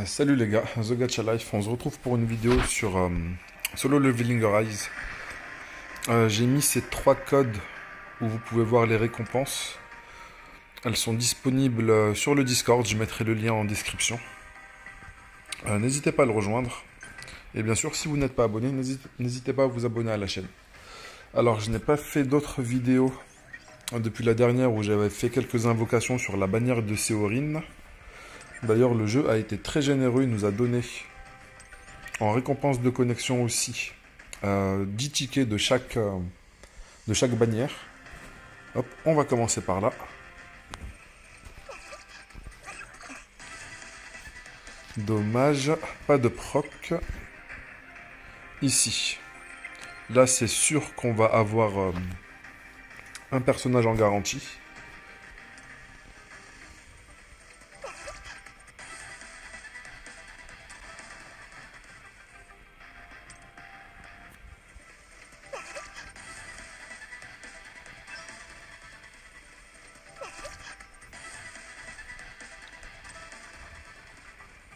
Salut les gars, The Gacha Life, on se retrouve pour une vidéo sur Solo Leveling Rise. J'ai mis ces trois codes où vous pouvez voir les récompenses. Elles sont disponibles sur le Discord, je mettrai le lien en description. N'hésitez pas à le rejoindre. Et bien sûr, si vous n'êtes pas abonné, n'hésitez pas à vous abonner à la chaîne. Alors, je n'ai pas fait d'autres vidéos depuis la dernière où j'avais fait quelques invocations sur la bannière de Séorine. D'ailleurs, le jeu a été très généreux, il nous a donné en récompense de connexion aussi 10 tickets de chaque bannière. Hop, on va commencer par là. Dommage, pas de proc. Ici. Là, c'est sûr qu'on va avoir un personnage en garantie.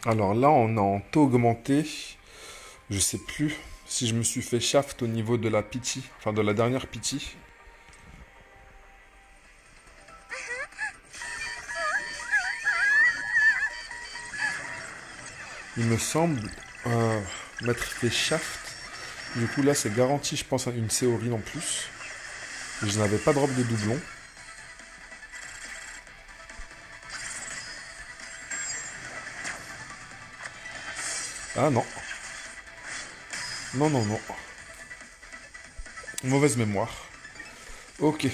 Alors là, on est en taux augmenté. Je sais plus si je me suis fait shaft au niveau de la pity, enfin de la dernière pity. Il me semble m'être fait shaft. Du coup là c'est garanti, je pense, une Séorine en plus. Je n'avais pas drop de doublon. Ah non. Non, non, non. Mauvaise mémoire. Ok.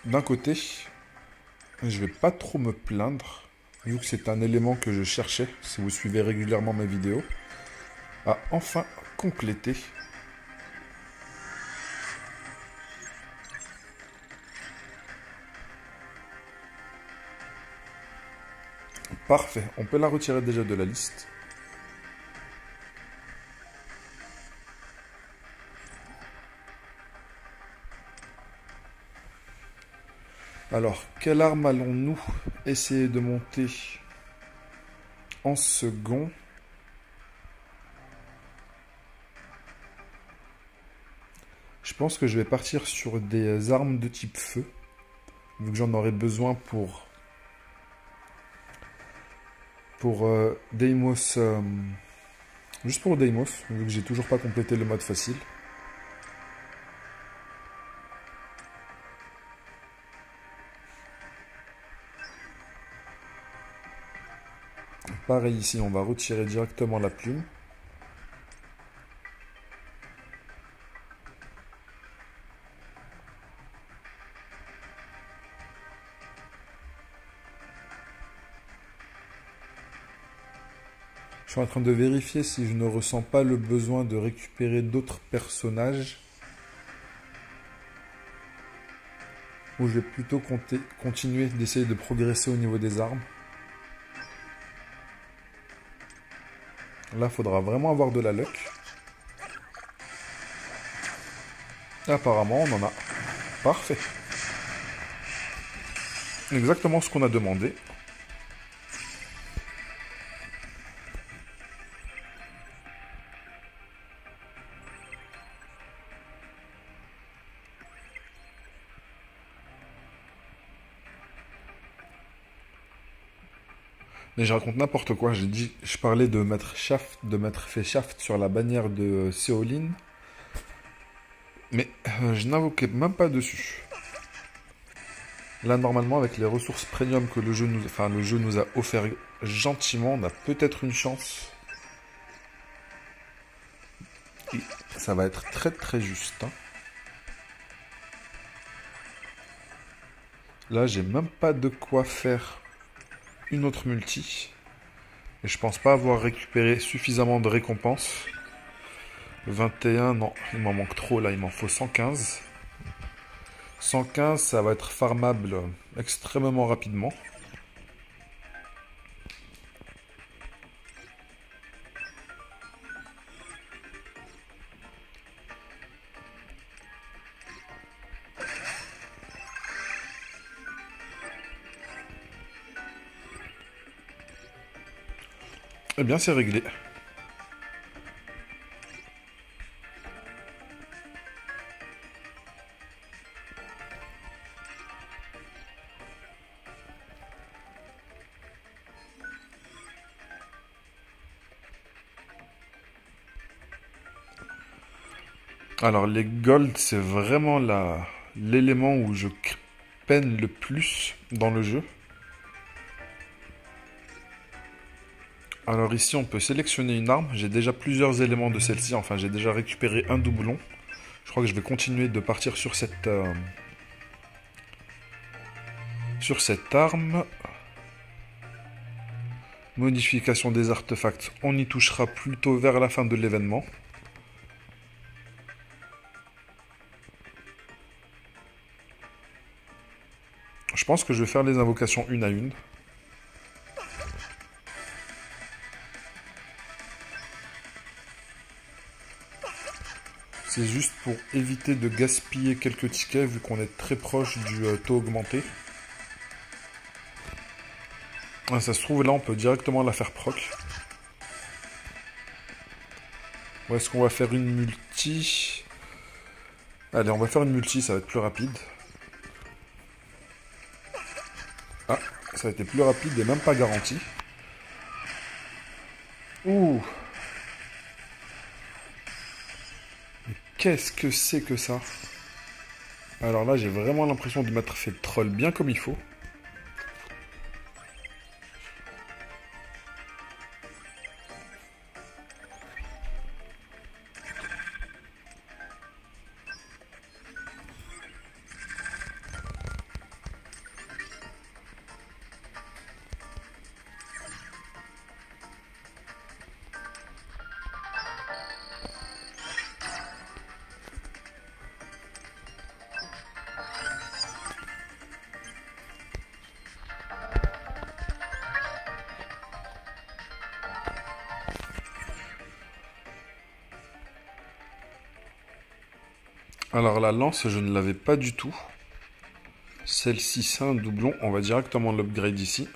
D'un côté, je vais pas trop me plaindre, vu que c'est un élément que je cherchais, si vous suivez régulièrement mes vidéos, à enfin compléter. Parfait, on peut la retirer déjà de la liste. Alors, quelle arme allons-nous essayer de monter en second? Je pense que je vais partir sur des armes de type feu, vu que j'en aurai besoin pour Deimos, juste pour Deimos, vu que j'ai toujours pas complété le mode facile. Pareil ici, on va retirer directement la plume. Je suis en train de vérifier si je ne ressens pas le besoin de récupérer d'autres personnages. Ou je vais plutôt continuer d'essayer de progresser au niveau des armes. Là, il faudra vraiment avoir de la luck. Apparemment, on en a. Parfait. Exactement ce qu'on a demandé. Mais je raconte n'importe quoi. Je parlais de mettre fait shaft sur la bannière de Séoline. Mais je n'invoquais même pas dessus. Là, normalement, avec les ressources premium que le jeu nous a offert gentiment, on a peut-être une chance. Et ça va être très très juste. Hein. Là, j'ai même pas de quoi faire une autre multi. Et je pense pas avoir récupéré suffisamment de récompenses. 21, non, il m'en manque trop là, il m'en faut 115. 115, ça va être farmable extrêmement rapidement. Eh bien, c'est réglé. Alors, les golds, c'est vraiment l'élément où je peine le plus dans le jeu. Alors ici, on peut sélectionner une arme. J'ai déjà plusieurs éléments de celle-ci. Enfin, j'ai déjà récupéré un doublon. Je crois que je vais continuer de partir sur cette arme. Modification des artefacts. On y touchera plutôt vers la fin de l'événement. Je pense que je vais faire les invocations une à une. C'est juste pour éviter de gaspiller quelques tickets vu qu'on est très proche du taux augmenté. Ah, ça se trouve là on peut directement la faire proc. Ou est-ce qu'on va faire une multi? Allez, on va faire une multi, ça va être plus rapide. Ah, ça a été plus rapide et même pas garanti. Ouh! Mais qu'est-ce que c'est que ça? Alors là, j'ai vraiment l'impression de m'être fait troll bien comme il faut. Alors la lance, je ne l'avais pas du tout. Celle-ci, c'est un doublon. On va directement l'upgrade ici.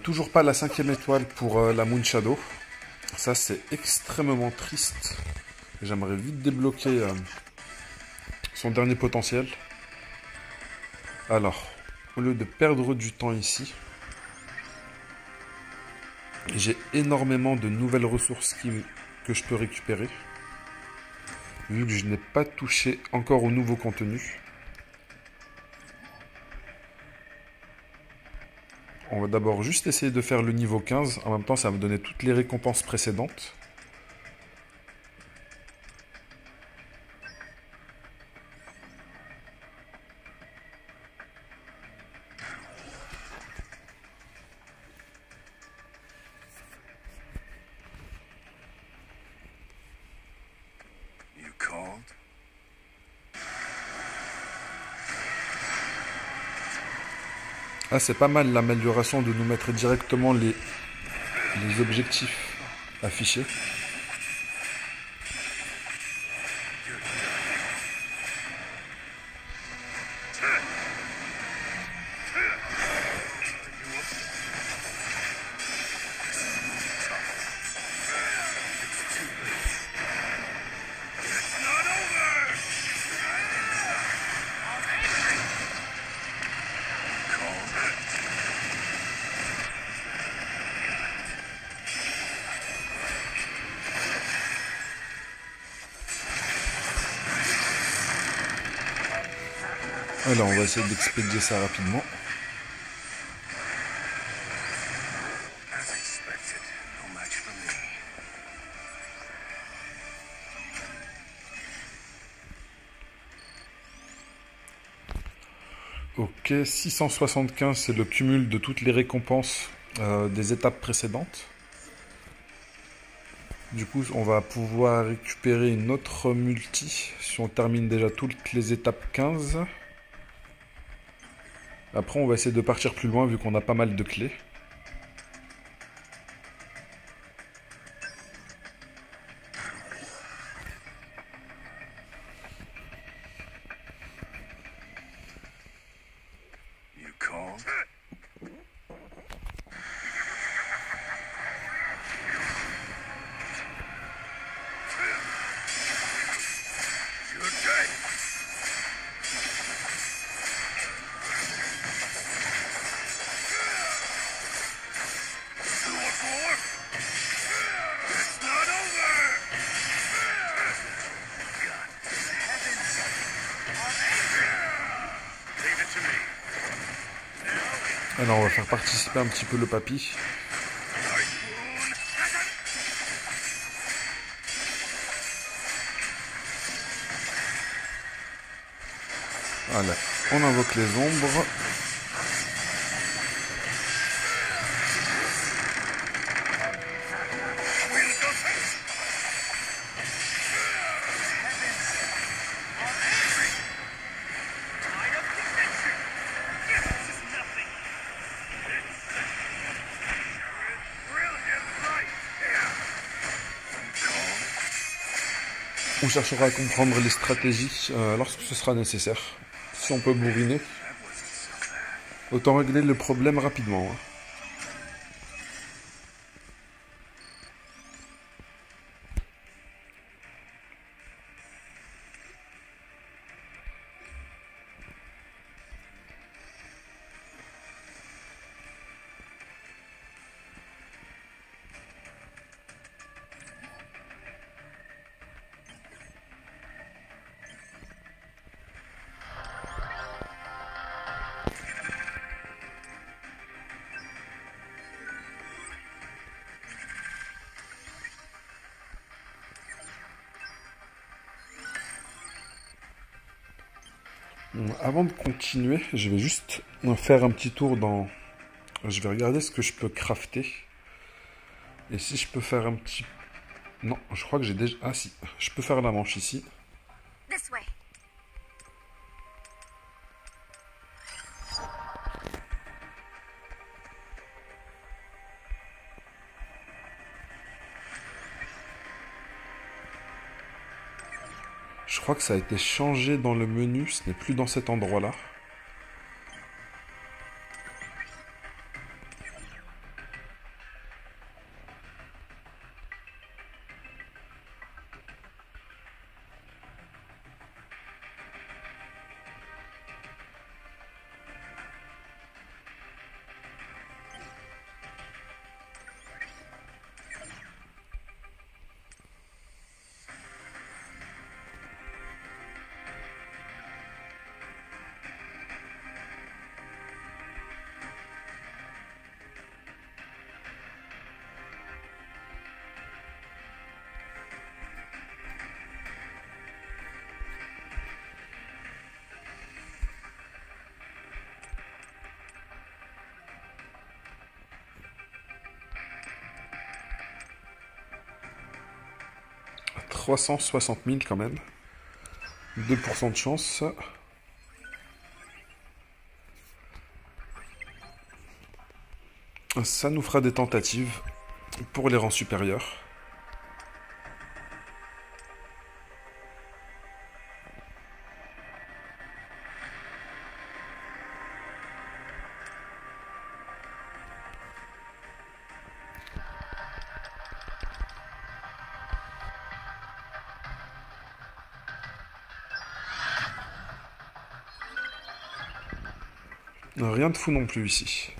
Toujours pas la 5e étoile pour la Moon Shadow. Ça, c'est extrêmement triste. J'aimerais vite débloquer son dernier potentiel. Alors, au lieu de perdre du temps ici, j'ai énormément de nouvelles ressources que je peux récupérer. Vu que je n'ai pas touché encore au nouveau contenu. On va d'abord juste essayer de faire le niveau 15. En même temps, ça va me donner toutes les récompenses précédentes. Ah, c'est pas mal l'amélioration de nous mettre directement les objectifs affichés. Alors, on va essayer d'expédier ça rapidement. Ok, 675, c'est le cumul de toutes les récompenses des étapes précédentes. Du coup, on va pouvoir récupérer une autre multi si on termine déjà toutes les étapes 15. Après, on va essayer de partir plus loin vu qu'on a pas mal de clés. Alors, on va faire participer un petit peu le papy. Voilà, on invoque les ombres. On cherchera à comprendre les stratégies lorsque ce sera nécessaire. Si on peut bourriner, autant régler le problème rapidement. Avant de continuer, je vais juste faire un petit tour dans... Je vais regarder ce que je peux crafter. Et si je peux faire un petit... Non, je crois que j'ai déjà... Ah si, je peux faire la manche ici. Je crois que ça a été changé dans le menu, ce n'est plus dans cet endroit-là. « 360 000 quand même. 2% de chance. Ça nous fera des tentatives pour les rangs supérieurs. Rien de fou non plus ici.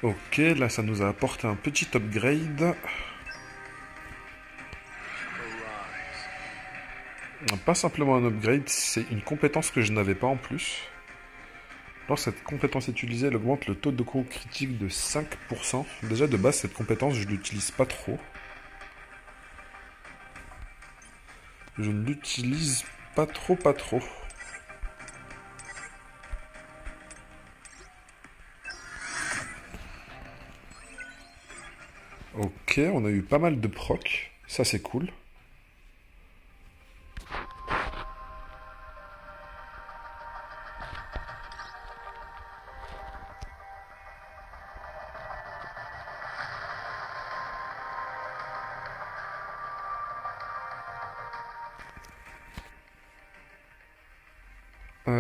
Ok, là ça nous a apporté un petit upgrade. Pas simplement un upgrade, c'est une compétence que je n'avais pas en plus. Lorsque cette compétence est utilisée, elle augmente le taux de coup critique de 5%. Déjà de base, cette compétence, je l'utilise pas trop. Je ne l'utilise pas trop, pas trop. Ok, on a eu pas mal de proc. Ça, c'est cool.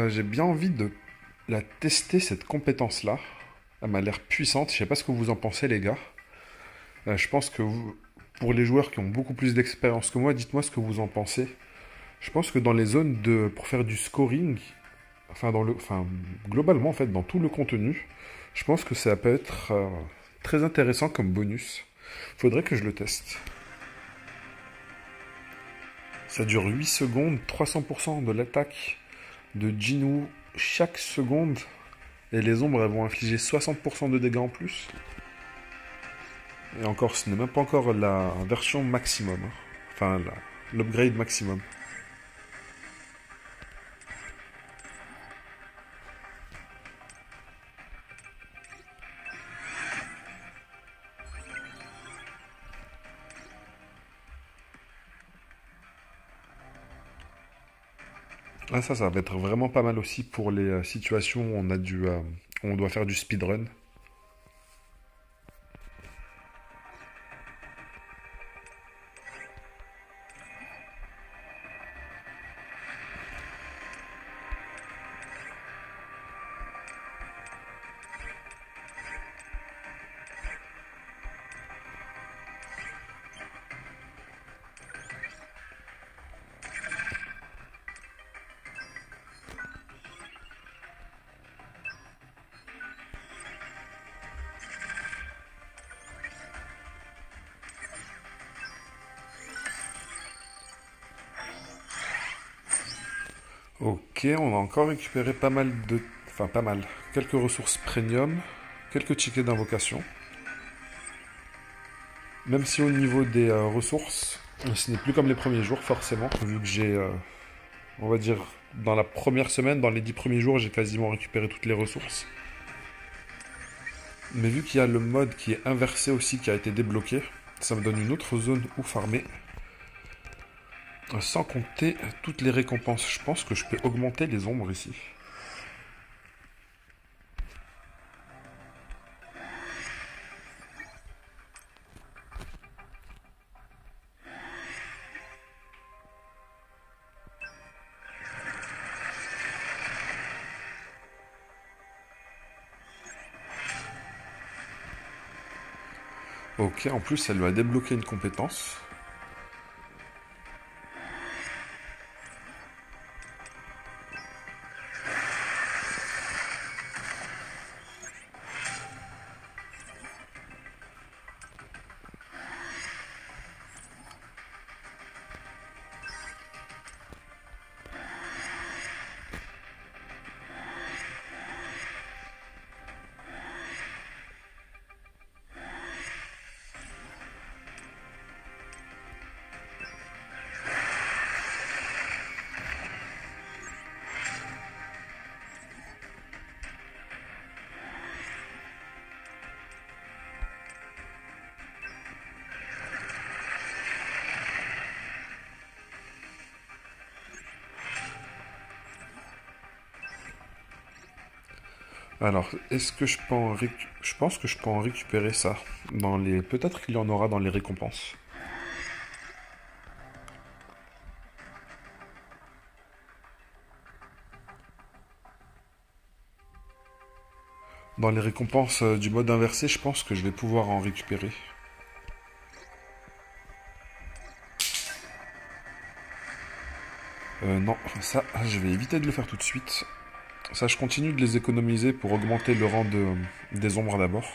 J'ai bien envie de la tester, cette compétence-là. Elle m'a l'air puissante. Je sais pas ce que vous en pensez, les gars. Je pense que pour les joueurs qui ont beaucoup plus d'expérience que moi, dites-moi ce que vous en pensez. Je pense que dans les zones pour faire du scoring, globalement, en fait, dans tout le contenu, je pense que ça peut être très intéressant comme bonus. Faudrait que je le teste. Ça dure 8 secondes, 300% de l'attaque de Jinwoo chaque seconde. Et les ombres, elles vont infliger 60% de dégâts en plus. Et encore, ce n'est même pas encore la version maximum. Enfin, l'upgrade maximum. Ah, ça va être vraiment pas mal aussi pour les situations où où on doit faire du speedrun. Ok, on a encore récupéré pas mal de... Enfin, pas mal. Quelques ressources premium, quelques tickets d'invocation. Même si au niveau des ressources, ce n'est plus comme les premiers jours, forcément, vu que on va dire, dans la première semaine, dans les 10 premiers jours, j'ai quasiment récupéré toutes les ressources. Mais vu qu'il y a le mode qui est inversé aussi, qui a été débloqué, ça me donne une autre zone où farmer. Sans compter toutes les récompenses. Je pense que je peux augmenter les ombres ici. Ok, en plus, elle lui a débloqué une compétence. Alors, est-ce que je peux Je pense que je peux en récupérer ça. Peut-être qu'il y en aura dans les récompenses. Dans les récompenses du mode inversé, je pense que je vais pouvoir en récupérer. Non, ça, je vais éviter de le faire tout de suite. Ça, je continue de les économiser pour augmenter le rang des ombres d'abord.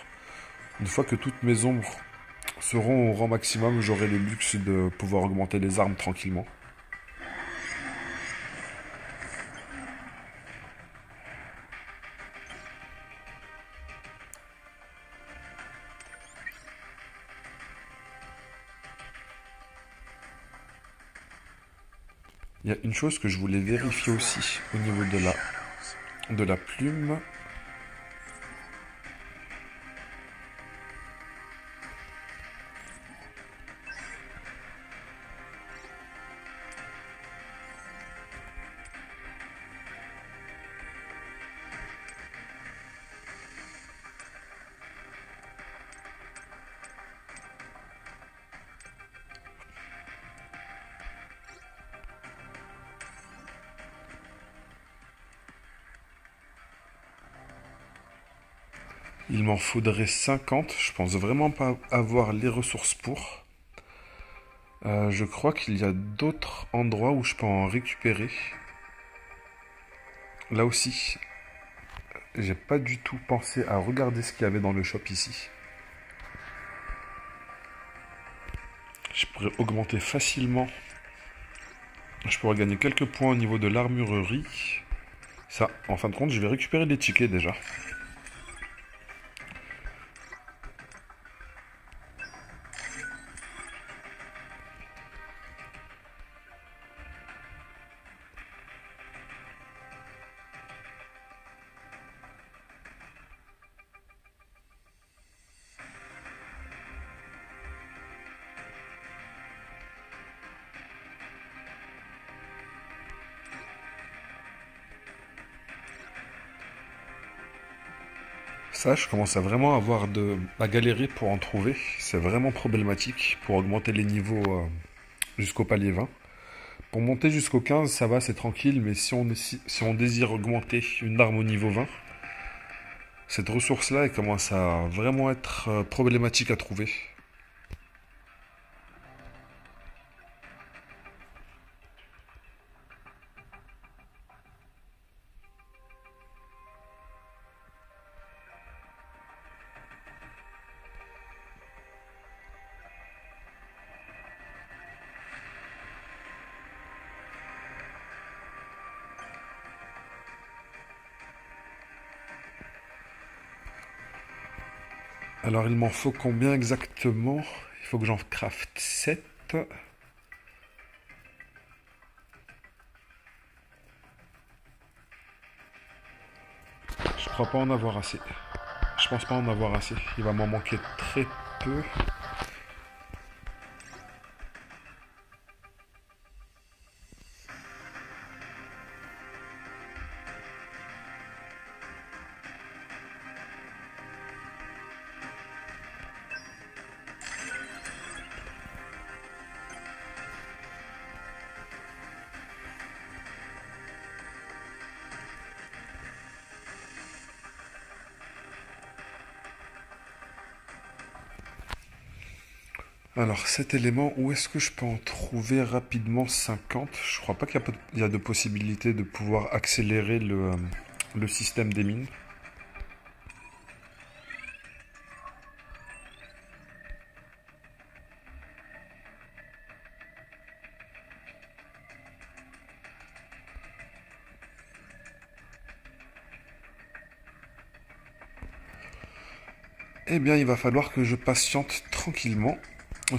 Une fois que toutes mes ombres seront au rang maximum, j'aurai le luxe de pouvoir augmenter les armes tranquillement. Il y a une chose que je voulais vérifier aussi au niveau de la plume. Il m'en faudrait 50. Je pense vraiment pas avoir les ressources pour. Je crois qu'il y a d'autres endroits où je peux en récupérer. Là aussi, j'ai pas du tout pensé à regarder ce qu'il y avait dans le shop ici. Je pourrais augmenter facilement. Je pourrais gagner quelques points au niveau de l'armurerie. Ça, en fin de compte, je vais récupérer les tickets déjà. Ça, je commence à vraiment à galérer pour en trouver. C'est vraiment problématique pour augmenter les niveaux jusqu'au palier 20. Pour monter jusqu'au 15, ça va, c'est tranquille, mais si on désire augmenter une arme au niveau 20, cette ressource-là, elle commence à vraiment être problématique à trouver. Alors, il m'en faut combien exactement? Il faut que j'en crafte 7. Je crois pas en avoir assez. Je pense pas en avoir assez. Il va m'en manquer très peu. Alors, cet élément, où est-ce que je peux en trouver rapidement 50? Je crois pas qu'il y a de possibilité de pouvoir accélérer le système des mines. Eh bien, il va falloir que je patiente tranquillement.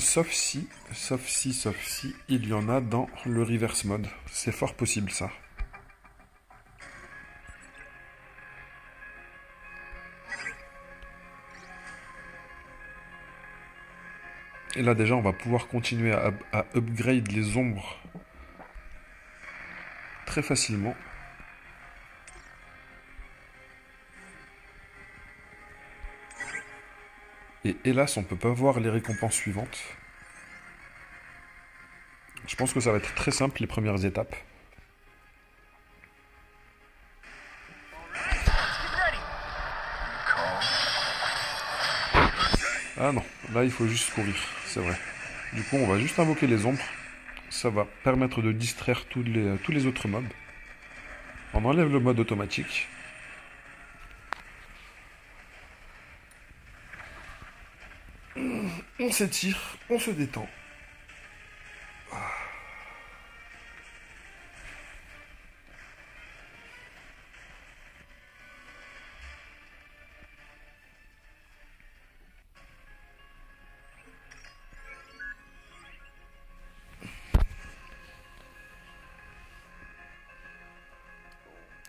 Sauf si, il y en a dans le reverse mode. C'est fort possible, ça. Et là, déjà, on va pouvoir continuer à upgrade les ombres très facilement. Et hélas, on peut pas voir les récompenses suivantes. Je pense que ça va être très simple, les premières étapes. Ah non, là il faut juste courir, c'est vrai. Du coup, on va juste invoquer les ombres. Ça va permettre de distraire tous les autres mobs. On enlève le mode automatique. On s'étire, on se détend.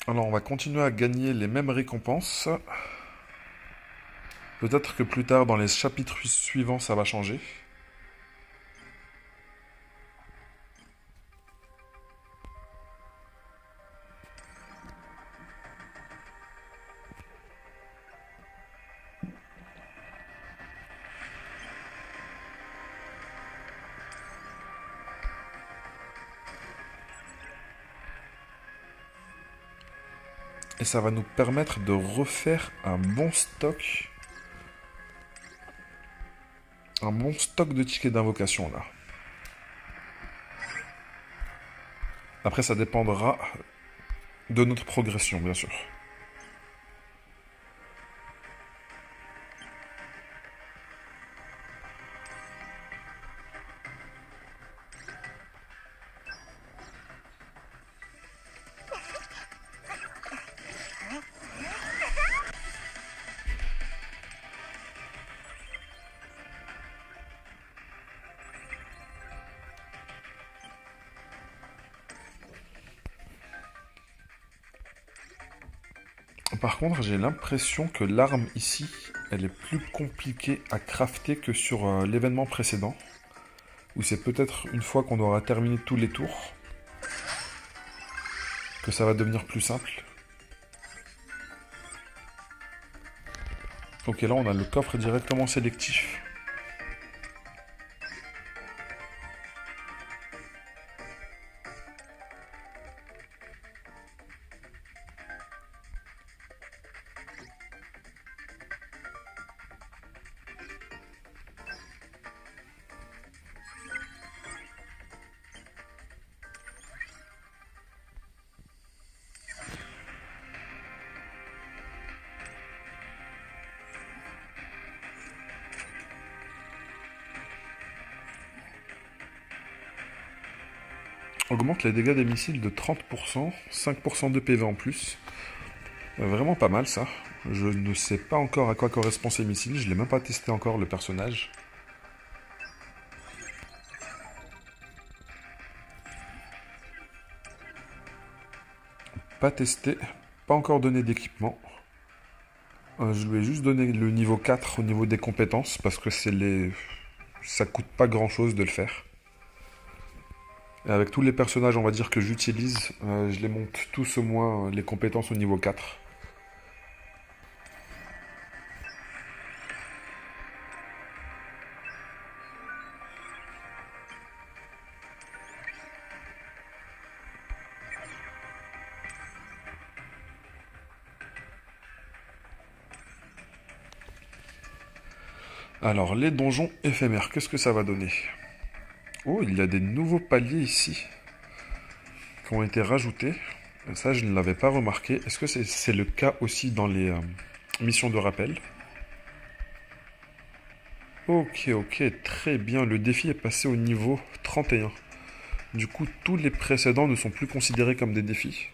Alors on va continuer à gagner les mêmes récompenses. Peut-être que plus tard dans les chapitres suivants ça va changer. Et ça va nous permettre de refaire un bon stock. Un bon stock de tickets d'invocation là. Après ça dépendra de notre progression bien sûr. Par contre, j'ai l'impression que l'arme ici, elle est plus compliquée à crafter que sur l'événement précédent. Où c'est peut-être une fois qu'on aura terminé tous les tours que ça va devenir plus simple. Ok, là on a le coffre directement sélectif. Augmente les dégâts des missiles de 30%, 5% de PV en plus. Vraiment pas mal ça. Je ne sais pas encore à quoi correspond ces missiles, je l'ai même pas testé encore le personnage. Pas testé, pas encore donné d'équipement. Je lui ai juste donné le niveau 4 au niveau des compétences parce que ça coûte pas grand chose de le faire. Et avec tous les personnages, on va dire, que j'utilise, je les monte tous au moins les compétences au niveau 4. Alors, les donjons éphémères, qu'est-ce que ça va donner? Oh, il y a des nouveaux paliers ici qui ont été rajoutés. Ça, je ne l'avais pas remarqué. Est-ce que c'est le cas aussi dans les missions de rappel? Ok, ok, très bien. Le défi est passé au niveau 31. Du coup, tous les précédents ne sont plus considérés comme des défis.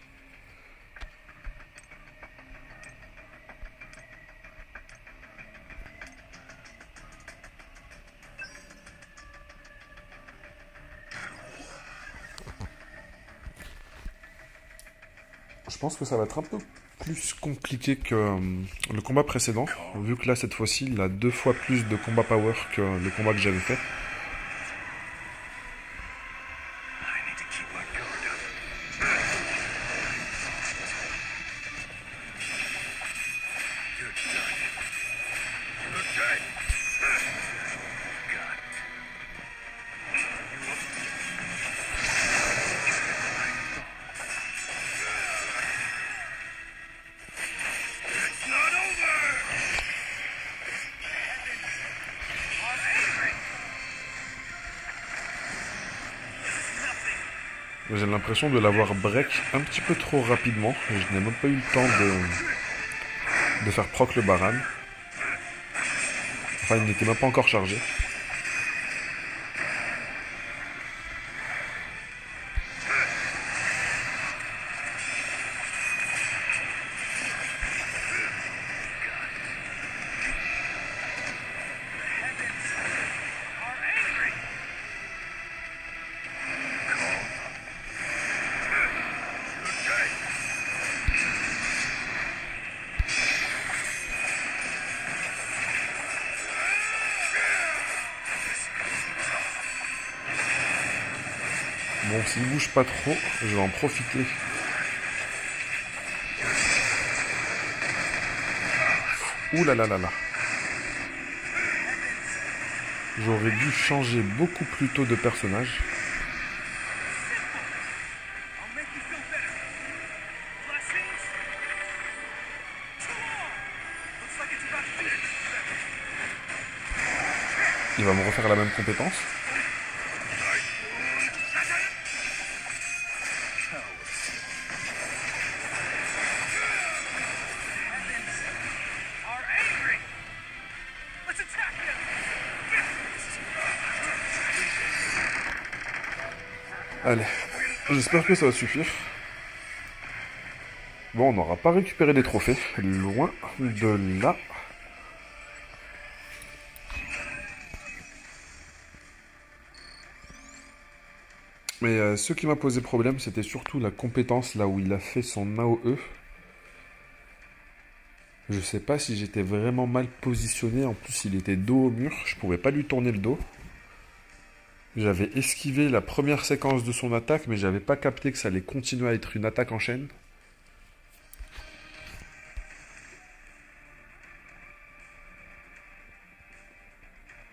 Je pense que ça va être un peu plus compliqué que le combat précédent, vu que là, cette fois-ci, il a 2 fois plus de combat power que le combat que j'avais fait. J'ai l'impression de l'avoir break un petit peu trop rapidement. Je n'ai même pas eu le temps de faire proc le Baran. Enfin, il n'était même pas encore chargé. Bon, s'il bouge pas trop, je vais en profiter. Ouh là là là là. J'aurais dû changer beaucoup plus tôt de personnage. Il va me refaire la même compétence. Allez, j'espère que ça va suffire. Bon, on n'aura pas récupéré les trophées, loin de là. Mais ce qui m'a posé problème, c'était surtout la compétence là où il a fait son AOE. Je sais pas si j'étais vraiment mal positionné, en plus il était dos au mur, je pouvais pas lui tourner le dos. J'avais esquivé la première séquence de son attaque, mais j'avais pas capté que ça allait continuer à être une attaque en chaîne.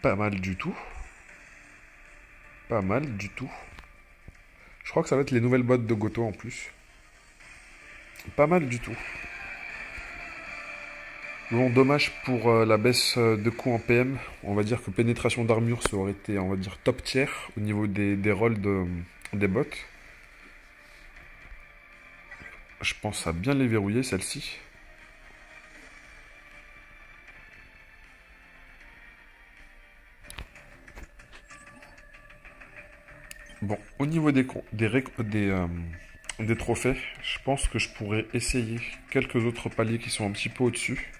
Pas mal du tout. Pas mal du tout. Je crois que ça va être les nouvelles bottes de Goto en plus. Pas mal du tout. Bon, dommage pour la baisse de coût en PM. On va dire que pénétration d'armure, ça aurait été, on va dire, top tier au niveau des rolls des bots. Je pense à bien les verrouiller, celle-ci. Bon, au niveau des trophées, je pense que je pourrais essayer quelques autres paliers qui sont un petit peu au-dessus.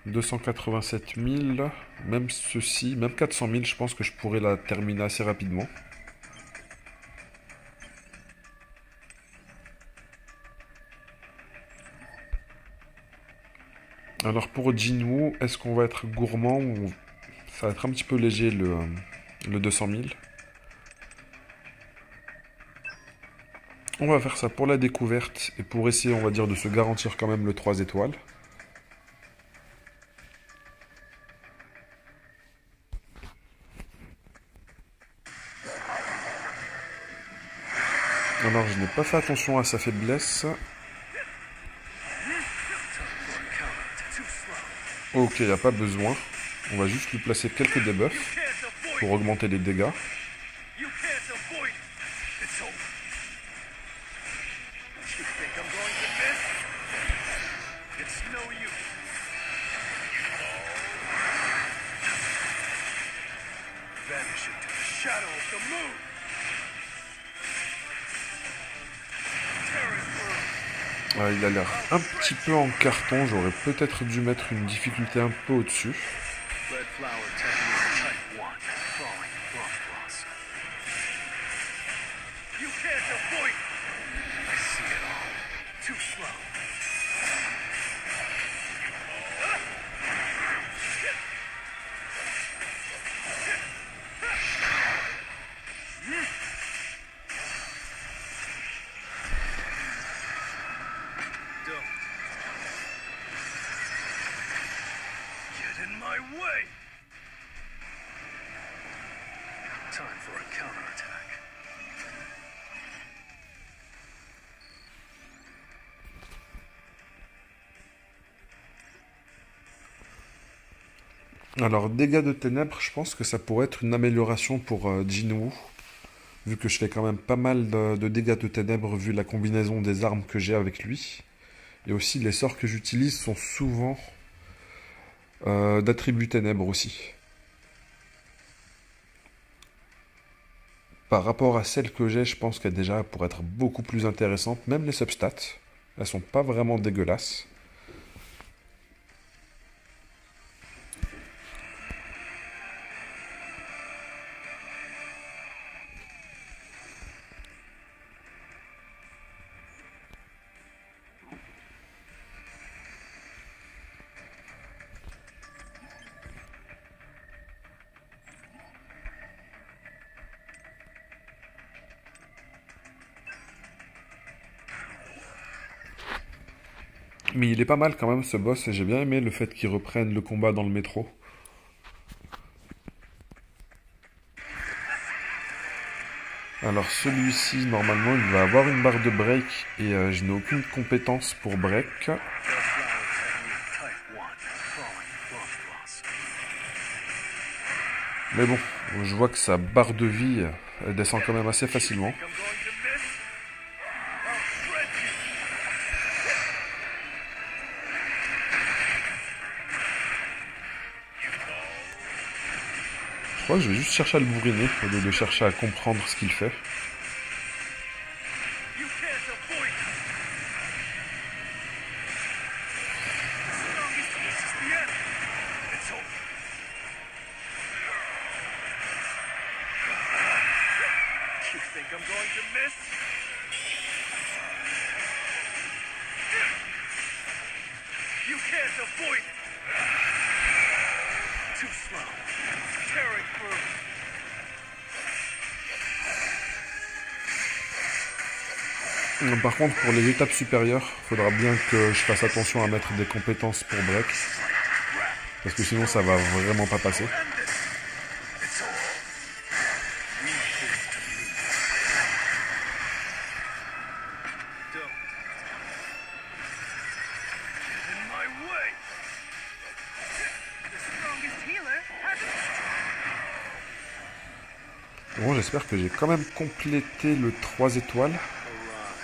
287 000, même ceci, même 400 000, je pense que je pourrais la terminer assez rapidement. Alors pour Jinwoo, est-ce qu'on va être gourmand ou ça va être un petit peu léger le 200 000? On va faire ça pour la découverte et pour essayer, on va dire, de se garantir quand même le 3 étoiles. Alors je n'ai pas fait attention à sa faiblesse. Ok, il n'y a pas besoin. On va juste lui placer quelques debuffs pour augmenter les dégâts. Il a l'air un petit peu en carton, j'aurais peut-être dû mettre une difficulté un peu au-dessus. Alors, dégâts de ténèbres, je pense que ça pourrait être une amélioration pour Jinwoo, vu que je fais quand même pas mal de dégâts de ténèbres vu la combinaison des armes que j'ai avec lui. Et aussi, les sorts que j'utilise sont souvent d'attributs ténèbres aussi. Par rapport à celles que j'ai, je pense qu'elle déjà pour être beaucoup plus intéressante. Même les substats, elles sont pas vraiment dégueulasses. Mais il est pas mal quand même ce boss, et j'ai bien aimé le fait qu'ils reprennent le combat dans le métro. Alors celui-ci, normalement, il va avoir une barre de break, et je n'ai aucune compétence pour break. Mais bon, je vois que sa barre de vie, elle descend quand même assez facilement. Je crois que je vais juste chercher à le bourriner, au lieu de chercher à comprendre ce qu'il fait. Par contre, pour les étapes supérieures, il faudra bien que je fasse attention à mettre des compétences pour break. Parce que sinon, ça va vraiment pas passer. Bon, j'espère que j'ai quand même complété le 3 étoiles.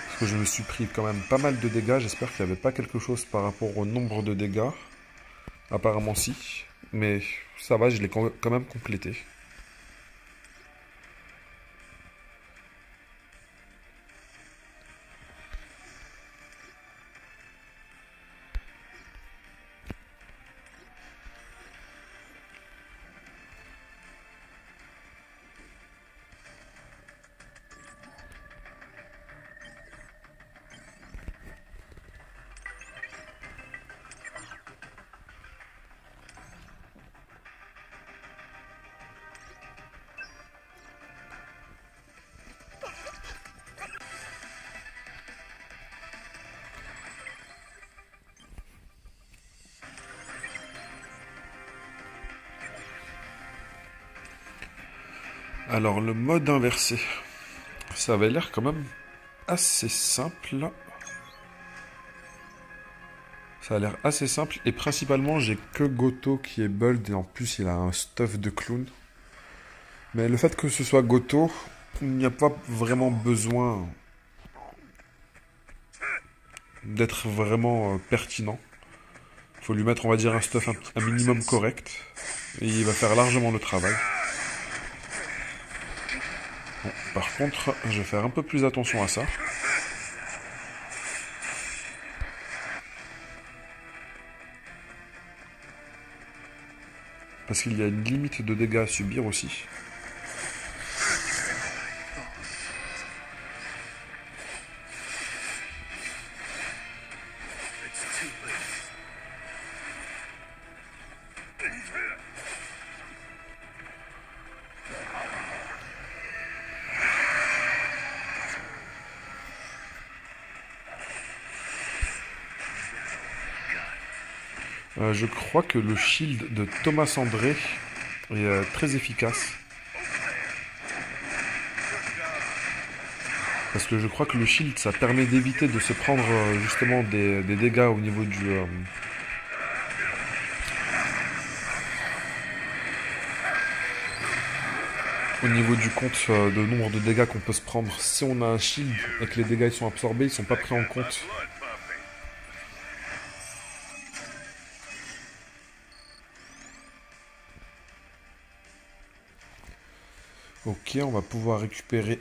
Parce que je me suis pris quand même pas mal de dégâts. J'espère qu'il n'y avait pas quelque chose par rapport au nombre de dégâts. Apparemment si. Mais ça va, je l'ai quand même complété. Alors le mode inversé, ça avait l'air quand même assez simple. Ça a l'air assez simple et principalement j'ai que Goto qui est build et en plus il a un stuff de clown. Mais le fait que ce soit Goto, il n'y a pas vraiment besoin d'être vraiment pertinent. Il faut lui mettre on va dire un stuff un minimum correct et il va faire largement le travail. Bon, par contre, je vais faire un peu plus attention à ça. Parce qu'il y a une limite de dégâts à subir aussi. Je crois que le shield de Thomas André est très efficace. Parce que je crois que le shield, ça permet d'éviter de se prendre justement des dégâts au niveau du... au niveau du compte de nombre de dégâts qu'on peut se prendre. Si on a un shield et que les dégâts ils sont absorbés, ils sont pas pris en compte. Ok, on va pouvoir récupérer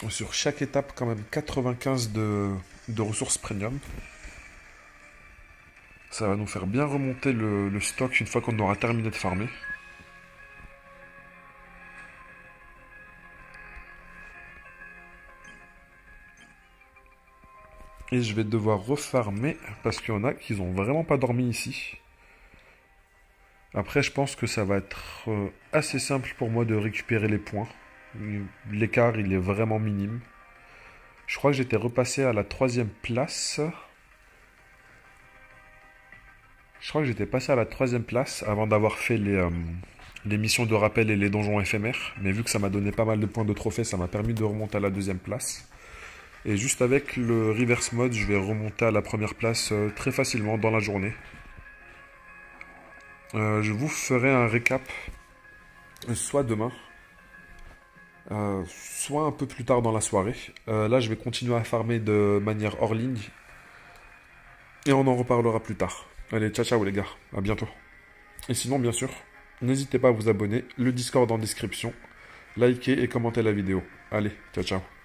sur chaque étape quand même 95 de ressources premium. Ça va nous faire bien remonter le stock une fois qu'on aura terminé de farmer. Et je vais devoir refarmer parce qu'il y en a qui n'ont vraiment pas dormi ici. Après, je pense que ça va être assez simple pour moi de récupérer les points. L'écart, il est vraiment minime. Je crois que j'étais repassé à la 3e place. Je crois que j'étais passé à la 3e place avant d'avoir fait les missions de rappel et les donjons éphémères. Mais vu que ça m'a donné pas mal de points de trophée, ça m'a permis de remonter à la 2e place. Et juste avec le reverse mode, je vais remonter à la 1re place très facilement dans la journée. Je vous ferai un récap, soit demain, soit un peu plus tard dans la soirée. Là, je vais continuer à farmer de manière hors ligne. Et on en reparlera plus tard. Allez, ciao ciao les gars, à bientôt. Et sinon, bien sûr, n'hésitez pas à vous abonner, le Discord en description, likez et commentez la vidéo. Allez, ciao ciao.